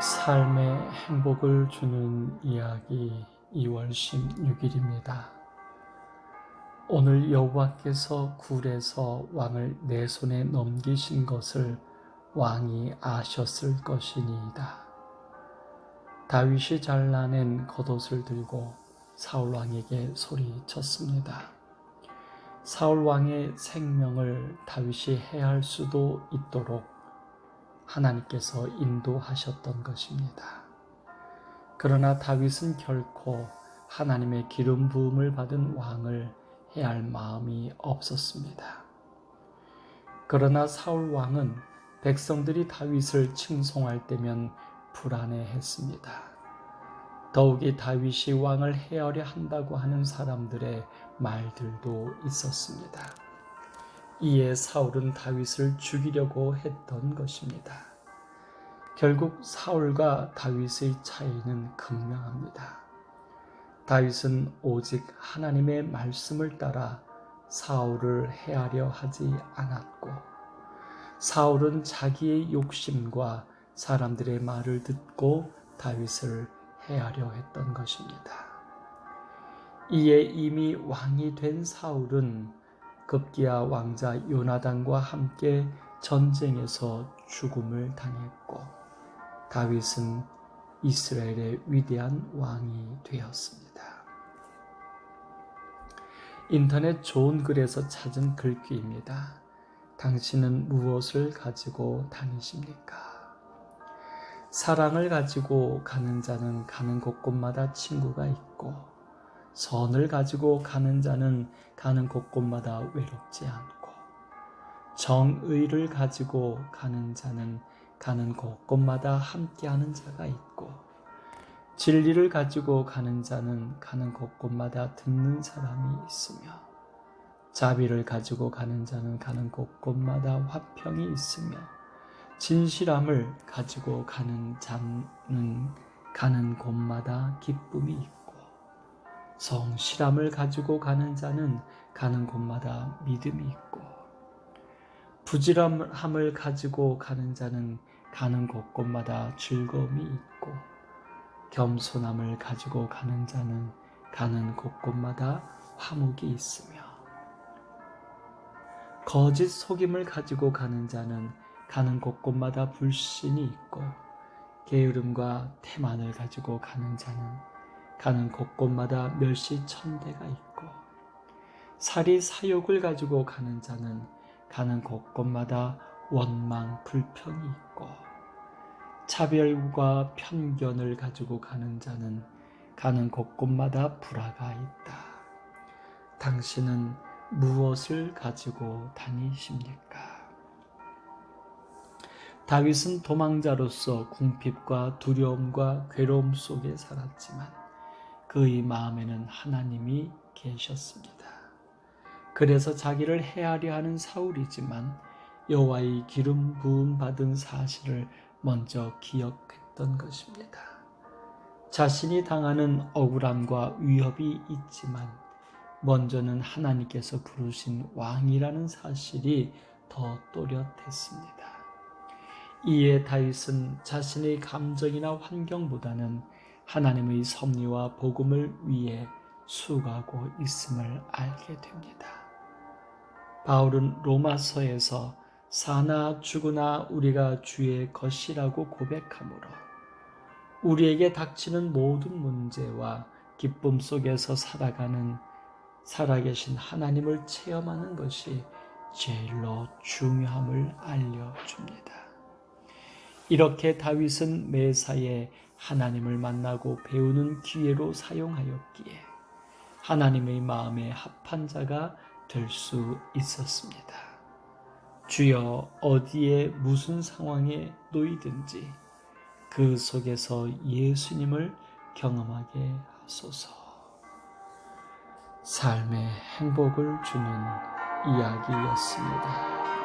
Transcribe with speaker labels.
Speaker 1: 삶의 행복을 주는 이야기 2월 16일입니다. 오늘 여호와께서 굴에서 왕을 내 손에 넘기신 것을 왕이 아셨을 것이니이다. 다윗이 잘라낸 겉옷을 들고 사울 왕에게 소리쳤습니다. 사울 왕의 생명을 다윗이 해할 수도 있도록 하나님께서 인도하셨던 것입니다. 그러나 다윗은 결코 하나님의 기름 부음을 받은 왕을 해할 마음이 없었습니다. 그러나 사울 왕은 백성들이 다윗을 칭송할 때면 불안해했습니다. 더욱이 다윗이 왕을 해하려 한다고 하는 사람들의 말들도 있었습니다. 이에 사울은 다윗을 죽이려고 했던 것입니다. 결국 사울과 다윗의 차이는 극명합니다. 다윗은 오직 하나님의 말씀을 따라 사울을 해하려 하지 않았고, 사울은 자기의 욕심과 사람들의 말을 듣고 다윗을 해하려 했던 것입니다. 이에 이미 왕이 된 사울은 급기야 왕자 요나단과 함께 전쟁에서 죽음을 당했고, 다윗은 이스라엘의 위대한 왕이 되었습니다. 인터넷 좋은 글에서 찾은 글귀입니다. 당신은 무엇을 가지고 다니십니까? 사랑을 가지고 가는 자는 가는 곳곳마다 친구가 있고, 선을 가지고 가는 자는 가는 곳곳마다 외롭지 않고, 정의를 가지고 가는 자는 가는 곳곳마다 함께하는 자가 있고, 진리를 가지고 가는 자는 가는 곳곳마다 듣는 사람이 있으며, 자비를 가지고 가는 자는 가는 곳곳마다 화평이 있으며, 진실함을 가지고 가는 자는 가는 곳마다 기쁨이 있고, 성실함을 가지고 가는 자는 가는 곳마다 믿음이 있고, 부지런함을 가지고 가는 자는 가는 곳곳마다 즐거움이 있고, 겸손함을 가지고 가는 자는 가는 곳곳마다 화목이 있으며, 거짓 속임을 가지고 가는 자는 가는 곳곳마다 불신이 있고, 게으름과 태만을 가지고 가는 자는 가는 곳곳마다 멸시천대가 있고, 사리 사욕을 가지고 가는 자는 가는 곳곳마다 원망 불평이 있고, 차별과 편견을 가지고 가는 자는 가는 곳곳마다 불화가 있다. 당신은 무엇을 가지고 다니십니까? 다윗은 도망자로서 궁핍과 두려움과 괴로움 속에 살았지만 그의 마음에는 하나님이 계셨습니다. 그래서 자기를 해하려 하는 사울이지만 여호와의 기름 부음 받은 사실을 먼저 기억했던 것입니다. 자신이 당하는 억울함과 위협이 있지만 먼저는 하나님께서 부르신 왕이라는 사실이 더 또렷했습니다. 이에 다윗은 자신의 감정이나 환경보다는 하나님의 섭리와 복음을 위해 수고하고 있음을 알게 됩니다. 바울은 로마서에서 사나 죽으나 우리가 주의 것이라고 고백하므로 우리에게 닥치는 모든 문제와 기쁨 속에서 살아가는 살아계신 하나님을 체험하는 것이 제일로 중요함을 알려줍니다. 이렇게 다윗은 매사에 하나님을 만나고 배우는 기회로 사용하였기에 하나님의 마음에 합한 자가 될 수 있었습니다. 주여, 어디에 무슨 상황에 놓이든지 그 속에서 예수님을 경험하게 하소서. 삶의 행복을 주는 이야기였습니다.